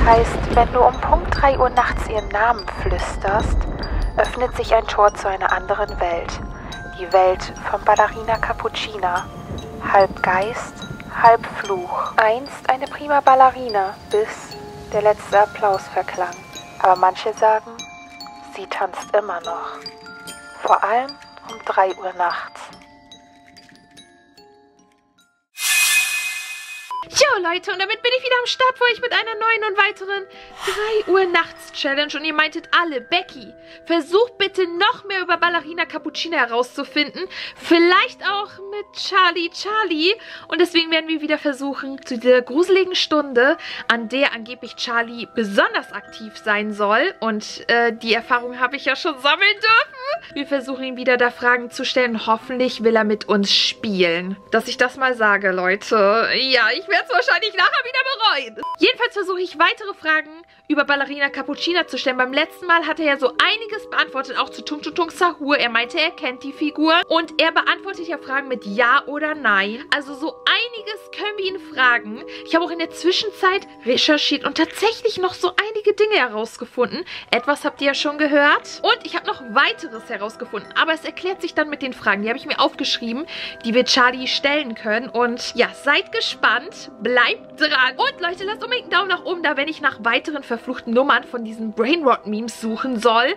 Heißt, wenn du um Punkt 3 Uhr nachts ihren Namen flüsterst, öffnet sich ein Tor zu einer anderen Welt. Die Welt von Ballerina Cappuccina. Halb Geist, halb Fluch. Einst eine prima Ballerina, bis der letzte Applaus verklang. Aber manche sagen, sie tanzt immer noch. Vor allem um 3 Uhr nachts. Jo Leute, und damit bin ich wieder am Start für euch mit einer neuen und weiteren 3 Uhr nachts Challenge. Und ihr meintet alle, Becky, versucht bitte noch mehr über Ballerina Cappuccina herauszufinden. Vielleicht auch mit Charlie. Und deswegen werden wir wieder versuchen, zu dieser gruseligen Stunde, an der angeblich Charlie besonders aktiv sein soll. Und die Erfahrung habe ich ja schon sammeln dürfen. Wir versuchen ihn wieder da Fragen zu stellen. Hoffentlich will er mit uns spielen. Dass ich das mal sage, Leute. Ja, ich werde es wahrscheinlich nachher wieder bereuen. Jedenfalls versuche ich weitere Fragen über Ballerina Cappuccina zu stellen. Beim letzten Mal hat er ja so einiges beantwortet, auch zu Tung Tung Tung Sahur. Er meinte, er kennt die Figur. Und er beantwortet ja Fragen mit Ja oder Nein. Also so einiges können wir ihn fragen. Ich habe auch in der Zwischenzeit recherchiert und tatsächlich noch so einige Dinge herausgefunden. Etwas habt ihr ja schon gehört. Und ich habe noch weiteres herausgefunden. Aber es erklärt sich dann mit den Fragen. Die habe ich mir aufgeschrieben, die wir Charlie stellen können. Und ja, seid gespannt. Bleibt dran. Und Leute, lasst unbedingt einen Daumen nach oben da, wenn ich nach weiteren verfluchten Nummern von diesen Brainrot-Memes suchen soll,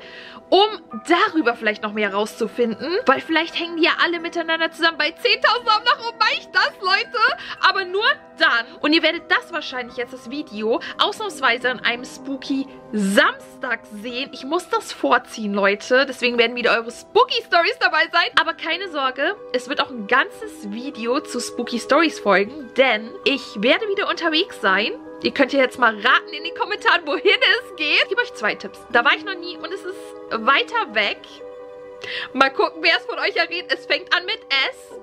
um darüber vielleicht noch mehr rauszufinden. Weil vielleicht hängen die ja alle miteinander zusammen. Bei 10.000 Daumen nach oben mache ich das, Leute. Aber nur dann. Und ihr werdet das wahrscheinlich jetzt, das Video, ausnahmsweise an einem spooky Samstag sehen. Ich muss das vorziehen, Leute. Deswegen werden wieder eure Spooky Stories dabei sein. Aber keine Sorge, es wird auch ein ganzes Video zu Spooky Stories folgen, denn ich werde wieder unterwegs sein. Ihr könnt ja jetzt mal raten in den Kommentaren, wohin es geht. Ich gebe euch 2 Tipps. Da war ich noch nie und es ist weiter weg. Mal gucken, wer es von euch errät. Es fängt an mit S.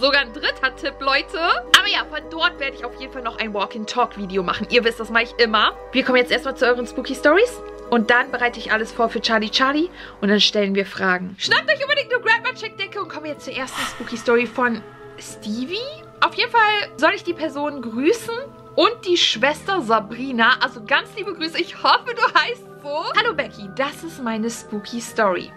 Sogar ein 3. Tipp, Leute. Aber ja, von dort werde ich auf jeden Fall noch ein Walk-and-Talk-Video machen. Ihr wisst, das mache ich immer. Wir kommen jetzt erstmal zu euren Spooky Stories. Und dann bereite ich alles vor für Charlie. Und dann stellen wir Fragen. Schnappt euch unbedingt eine Grandma-Check-Decke und kommen jetzt zur ersten Spooky Story von Stevie. Auf jeden Fall soll ich die Person grüßen. Und die Schwester Sabrina. Also ganz liebe Grüße. Ich hoffe, du heißt so. Hallo Becky, das ist meine Spooky Story.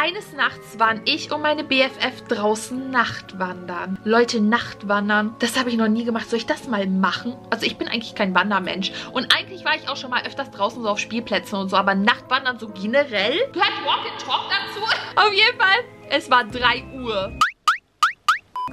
Eines Nachts waren ich und meine BFF draußen Nachtwandern. Leute, Nachtwandern, das habe ich noch nie gemacht. Soll ich das mal machen? Also ich bin eigentlich kein Wandermensch. Und eigentlich war ich auch schon mal öfters draußen so auf Spielplätzen und so. Aber Nachtwandern so generell? Gehört Walk and Talk dazu? Auf jeden Fall, es war 3 Uhr.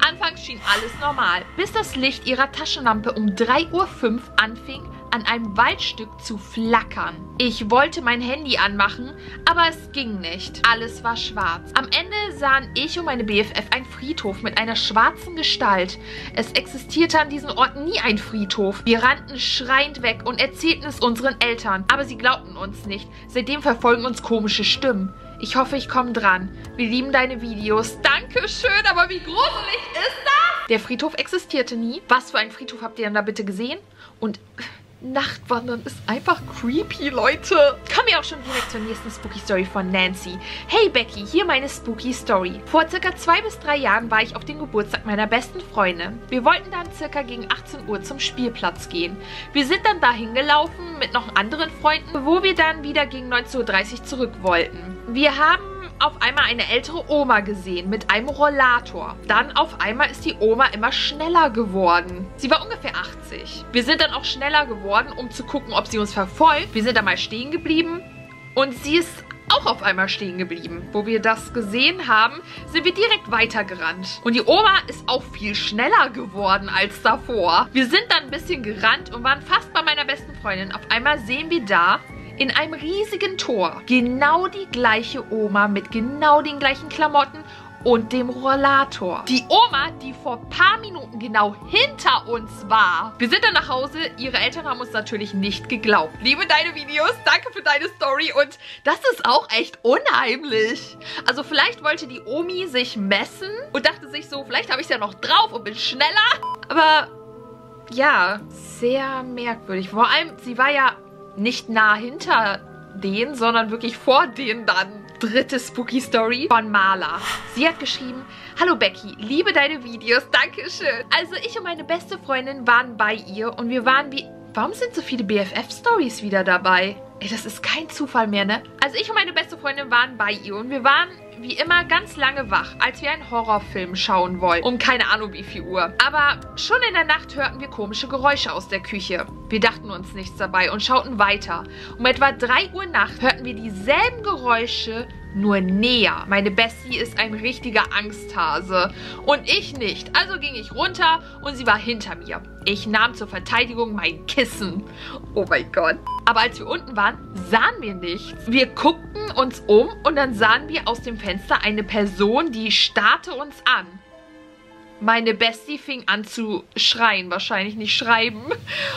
Anfangs schien alles normal, bis das Licht ihrer Taschenlampe um 3:05 Uhr anfing, an einem Waldstück zu flackern. Ich wollte mein Handy anmachen, aber es ging nicht. Alles war schwarz. Am Ende sahen ich und meine BFF einen Friedhof mit einer schwarzen Gestalt. Es existierte an diesen Orten nie ein Friedhof. Wir rannten schreiend weg und erzählten es unseren Eltern, aber sie glaubten uns nicht. Seitdem verfolgen uns komische Stimmen. Ich hoffe, ich komme dran. Wir lieben deine Videos. Dankeschön, aber wie gruselig ist das? Der Friedhof existierte nie. Was für einen Friedhof habt ihr denn da bitte gesehen? Und Nachtwandern ist einfach creepy, Leute. Kommen wir auch schon direkt zur nächsten Spooky Story von Nancy. Hey Becky, hier meine Spooky Story. Vor circa 2 bis 3 Jahren war ich auf dem Geburtstag meiner besten Freundin. Wir wollten dann circa gegen 18 Uhr zum Spielplatz gehen. Wir sind dann dahin gelaufen mit noch anderen Freunden, wo wir dann wieder gegen 19:30 Uhr zurück wollten. Wir haben auf einmal eine ältere Oma gesehen mit einem Rollator. Dann auf einmal ist die Oma immer schneller geworden. Sie war ungefähr 80. Wir sind dann auch schneller geworden, um zu gucken, ob sie uns verfolgt. Wir sind dann mal stehen geblieben und sie ist auch auf einmal stehen geblieben. Wo wir das gesehen haben, sind wir direkt weitergerannt. Und die Oma ist auch viel schneller geworden als davor. Wir sind dann ein bisschen gerannt und waren fast bei meiner besten Freundin. Auf einmal sehen wir da in einem riesigen Tor genau die gleiche Oma mit genau den gleichen Klamotten und dem Rollator. Die Oma, die vor ein paar Minuten genau hinter uns war. Wir sind dann nach Hause. Ihre Eltern haben uns natürlich nicht geglaubt. Liebe deine Videos, danke für deine Story und das ist auch echt unheimlich. Also vielleicht wollte die Omi sich messen und dachte sich so, vielleicht habe ich es ja noch drauf und bin schneller. Aber ja, sehr merkwürdig. Vor allem, sie war ja nicht nah hinter denen, sondern wirklich vor denen dann. 3. Spooky Story von Marla. Sie hat geschrieben: Hallo Becky, liebe deine Videos, dankeschön. Also ich und meine beste Freundin waren bei ihr und wir waren wie Warum sind so viele BFF-Stories wieder dabei? Ey, das ist kein Zufall mehr, ne? Also ich und meine beste Freundin waren bei ihr und wir waren wie immer ganz lange wach, als wir einen Horrorfilm schauen wollten. Um keine Ahnung wie viel Uhr. Aber schon in der Nacht hörten wir komische Geräusche aus der Küche. Wir dachten uns nichts dabei und schauten weiter. Um etwa 3 Uhr nachts hörten wir dieselben Geräusche, nur näher. Meine Bestie ist ein richtiger Angsthase. Und ich nicht. Also ging ich runter und sie war hinter mir. Ich nahm zur Verteidigung mein Kissen. Oh mein Gott. Aber als wir unten waren, sahen wir nichts. Wir guckten uns um und dann sahen wir aus dem Fenster eine Person, die starrte uns an. Meine Bestie fing an zu schreien, wahrscheinlich nicht schreiben.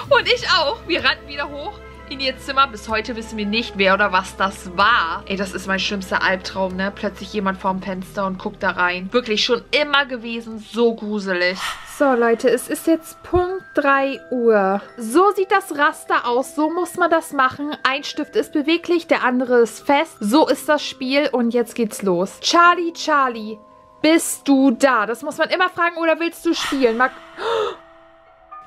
Und ich auch. Wir rannten wieder hoch in ihr Zimmer. Bis heute wissen wir nicht, wer oder was das war. Ey, das ist mein schlimmster Albtraum, ne? Plötzlich jemand vorm Fenster und guckt da rein. Wirklich schon immer gewesen, so gruselig. So, Leute, es ist jetzt Punkt 3 Uhr. So sieht das Raster aus. So muss man das machen. Ein Stift ist beweglich, der andere ist fest. So ist das Spiel und jetzt geht's los. Charlie, Charlie, bist du da? Das muss man immer fragen, oder willst du spielen?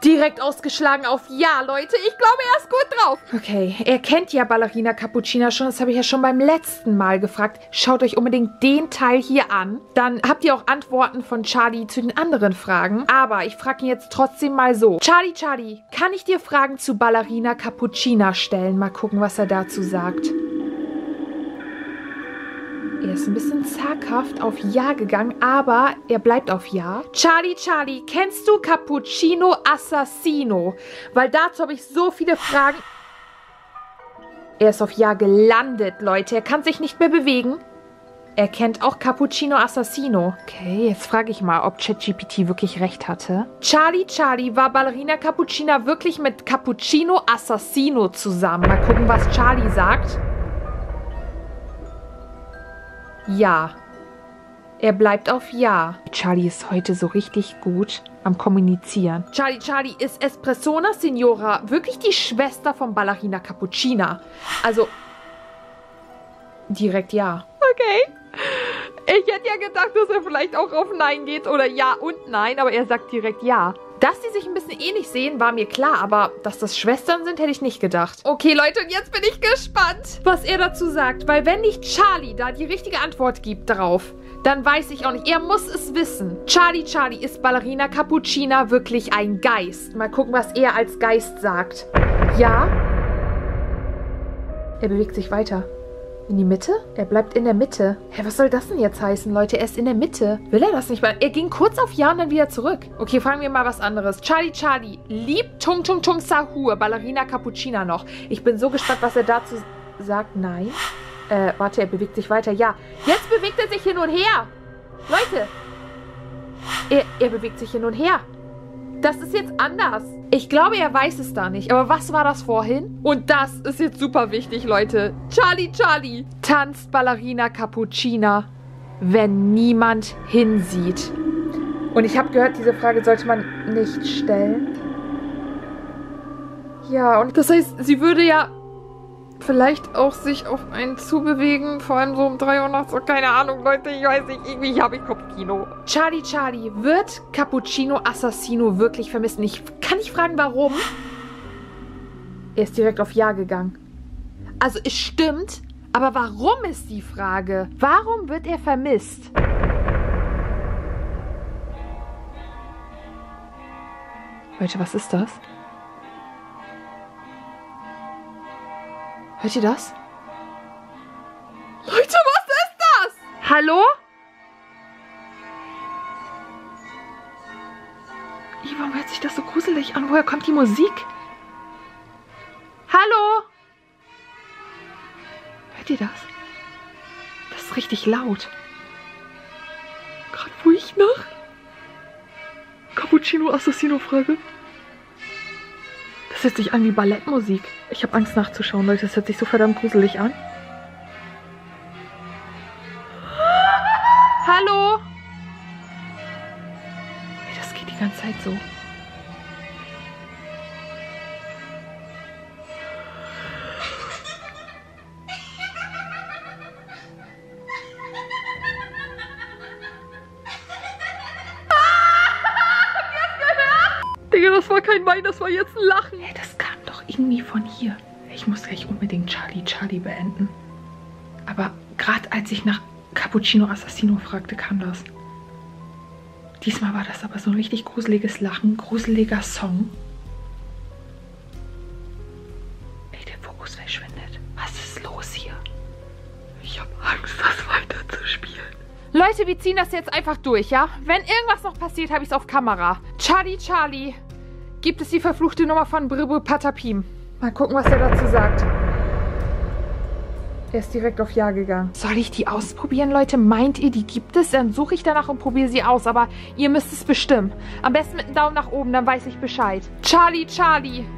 Direkt ausgeschlagen auf Ja, Leute. Ich glaube, er ist gut drauf. Okay, er kennt ja Ballerina Cappuccina schon. Das habe ich ja schon beim letzten Mal gefragt. Schaut euch unbedingt den Teil hier an. Dann habt ihr auch Antworten von Charlie zu den anderen Fragen. Aber ich frage ihn jetzt trotzdem mal so. Charlie, Charlie, kann ich dir Fragen zu Ballerina Cappuccina stellen? Mal gucken, was er dazu sagt. Er ist ein bisschen zaghaft auf Ja gegangen, aber er bleibt auf Ja. Charlie, Charlie, kennst du Cappuccino Assassino? Weil dazu habe ich so viele Fragen. Er ist auf Ja gelandet, Leute. Er kann sich nicht mehr bewegen. Er kennt auch Cappuccino Assassino. Okay, jetzt frage ich mal, ob ChatGPT wirklich recht hatte. Charlie, Charlie, war Ballerina Cappuccina wirklich mit Cappuccino Assassino zusammen? Mal gucken, was Charlie sagt. Ja. Er bleibt auf Ja. Charlie ist heute so richtig gut am Kommunizieren. Charlie, Charlie, ist Espressona Signora wirklich die Schwester von Ballerina Cappuccina? Also, direkt Ja. Okay. Ich hätte ja gedacht, dass er vielleicht auch auf Nein geht oder Ja und Nein, aber er sagt direkt Ja. Dass die sich ein bisschen ähnlich sehen, war mir klar, aber dass das Schwestern sind, hätte ich nicht gedacht. Okay, Leute, und jetzt bin ich gespannt, was er dazu sagt. Weil wenn nicht Charlie da die richtige Antwort gibt darauf, dann weiß ich auch nicht. Er muss es wissen. Charlie, Charlie, ist Ballerina Cappuccina wirklich ein Geist? Mal gucken, was er als Geist sagt. Ja. Er bewegt sich weiter. In die Mitte? Er bleibt in der Mitte. Hä, was soll das denn jetzt heißen, Leute? Er ist in der Mitte. Will er das nicht mal? Er ging kurz auf Ja und dann wieder zurück. Okay, fragen wir mal was anderes. Charlie, Charlie, liebt Tung Tung Tung Sahur Ballerina Cappuccina noch? Ich bin so gespannt, was er dazu sagt. Nein. Warte, er bewegt sich weiter. Ja. Jetzt bewegt er sich hin und her. Leute. Er bewegt sich hin und her. Das ist jetzt anders. Ich glaube, er weiß es da nicht. Aber was war das vorhin? Und das ist jetzt super wichtig, Leute. Charlie, Charlie, tanzt Ballerina Cappuccina, wenn niemand hinsieht? Und ich habe gehört, diese Frage sollte man nicht stellen. Ja, und das heißt, sie würde ja vielleicht auch sich auf einen zubewegen, vor allem so um 3 Uhr nachts. Oh, keine Ahnung, Leute, ich weiß nicht, irgendwie habe ich Kopfkino. Charlie, Charlie, wird Cappuccino Assassino wirklich vermissen? Ich kann nicht fragen, warum. Er ist direkt auf Ja gegangen. Also, es stimmt, aber warum ist die Frage? Warum wird er vermisst? Leute, was ist das? Hört ihr das? Leute, was ist das? Hallo? Warum hört sich das so gruselig an? Woher kommt die Musik? Hallo? Hört ihr das? Das ist richtig laut. Gerade wo ich nach Cappuccino Assassino frage. Das hört sich an wie Ballettmusik. Ich habe Angst nachzuschauen, Leute. Das hört sich so verdammt gruselig an. Hallo? Das geht die ganze Zeit so. Digga, das war kein Wein, das war jetzt ein Lachen. Hey, das kann irgendwie von hier. Ich muss gleich unbedingt Charlie beenden. Aber gerade als ich nach Cappuccino Assassino fragte, kam das. Diesmal war das aber so ein richtig gruseliges Lachen, gruseliger Song. Ey, der Fokus verschwindet. Was ist los hier? Ich habe Angst, das weiterzuspielen. Leute, wir ziehen das jetzt einfach durch, ja? Wenn irgendwas noch passiert, habe ich es auf Kamera. Charlie, gibt es die verfluchte Nummer von Bribble Patapim? Mal gucken, was er dazu sagt. Er ist direkt auf Ja gegangen. Soll ich die ausprobieren, Leute? Meint ihr, die gibt es? Dann suche ich danach und probiere sie aus. Aber ihr müsst es bestimmen. Am besten mit einem Daumen nach oben, dann weiß ich Bescheid. Charlie,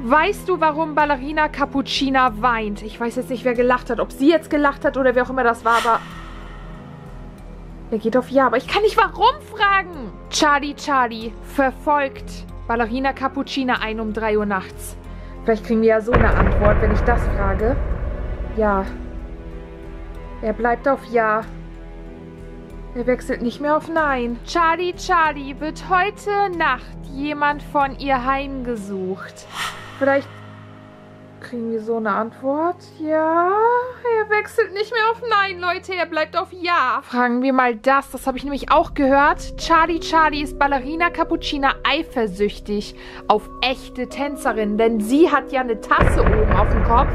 weißt du, warum Ballerina Cappuccina weint? Ich weiß jetzt nicht, wer gelacht hat. Ob sie jetzt gelacht hat oder wer auch immer das war, aber... Er geht auf Ja, aber ich kann nicht warum fragen. Charlie verfolgt Ballerina Cappuccina ein um 3 Uhr nachts. Vielleicht kriegen wir ja so eine Antwort, wenn ich das frage. Ja. Er bleibt auf Ja. Er wechselt nicht mehr auf Nein. Charlie, wird heute Nacht jemand von ihr heimgesucht? Vielleicht kriegen wir so eine Antwort. Ja, er wechselt nicht mehr auf Nein, Leute. Er bleibt auf Ja. Fragen wir mal das habe ich nämlich auch gehört. Charlie ist Ballerina Cappuccina eifersüchtig auf echte Tänzerinnen, denn sie hat ja eine Tasse oben auf dem Kopf.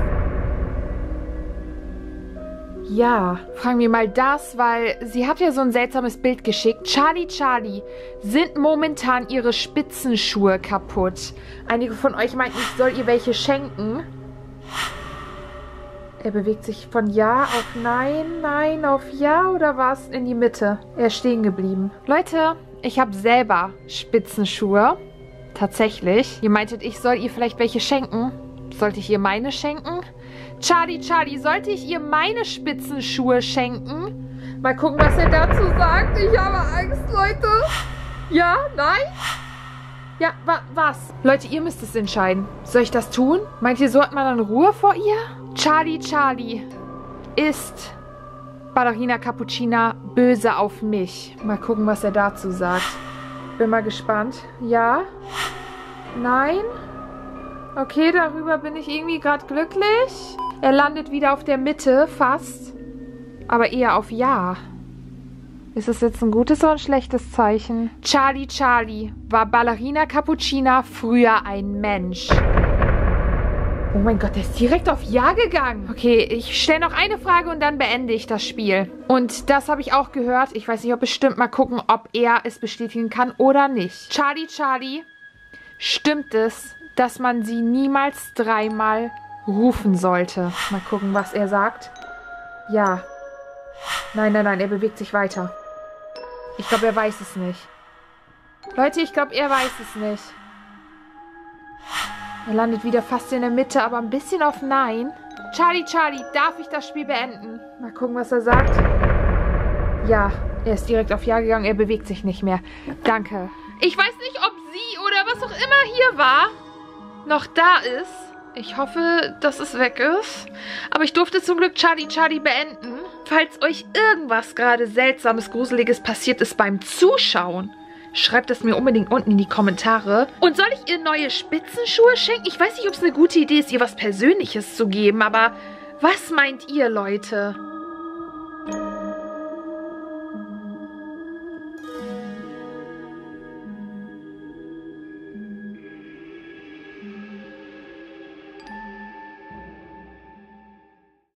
Ja, fragen wir mal das, weil sie hat ja so ein seltsames Bild geschickt. Charlie, sind momentan ihre Spitzenschuhe kaputt? Einige von euch meinten, ich soll ihr welche schenken. Er bewegt sich von Ja auf Nein auf Ja oder was? In die Mitte. Er ist stehen geblieben. Leute, ich habe selber Spitzenschuhe. Tatsächlich. Ihr meintet, ich soll ihr vielleicht welche schenken? Sollte ich ihr meine schenken? Charlie, sollte ich ihr meine Spitzenschuhe schenken? Mal gucken, was er dazu sagt. Ich habe Angst, Leute. Ja? Nein? Ja, was? Leute, ihr müsst es entscheiden. Soll ich das tun? Meint ihr, so hat man dann Ruhe vor ihr? Charlie, ist Ballerina Cappuccina böse auf mich? Mal gucken, was er dazu sagt. Bin mal gespannt. Ja? Nein? Okay, darüber bin ich irgendwie gerade glücklich. Er landet wieder auf der Mitte, fast. Aber eher auf Ja. Ist es jetzt ein gutes oder ein schlechtes Zeichen? Charlie, war Ballerina Cappuccina früher ein Mensch? Oh mein Gott, der ist direkt auf Ja gegangen. Okay, ich stelle noch eine Frage und dann beende ich das Spiel. Und das habe ich auch gehört. Ich weiß nicht, ob bestimmt. Mal gucken, ob er es bestätigen kann oder nicht. Charlie, stimmt es, dass man sie niemals 3-mal rufen sollte? Mal gucken, was er sagt. Ja. Nein, er bewegt sich weiter. Ich glaube, er weiß es nicht. Leute, ich glaube, er weiß es nicht. Er landet wieder fast in der Mitte, aber ein bisschen auf Nein. Charlie, darf ich das Spiel beenden? Mal gucken, was er sagt. Ja, er ist direkt auf Ja gegangen. Er bewegt sich nicht mehr. Danke. Ich weiß nicht, ob sie oder was auch immer hier war, noch da ist. Ich hoffe, dass es weg ist. Aber ich durfte zum Glück Charlie beenden. Falls euch irgendwas gerade Seltsames, Gruseliges passiert ist beim Zuschauen, schreibt es mir unbedingt unten in die Kommentare. Und soll ich ihr neue Spitzenschuhe schenken? Ich weiß nicht, ob es eine gute Idee ist, ihr was Persönliches zu geben, aber was meint ihr, Leute?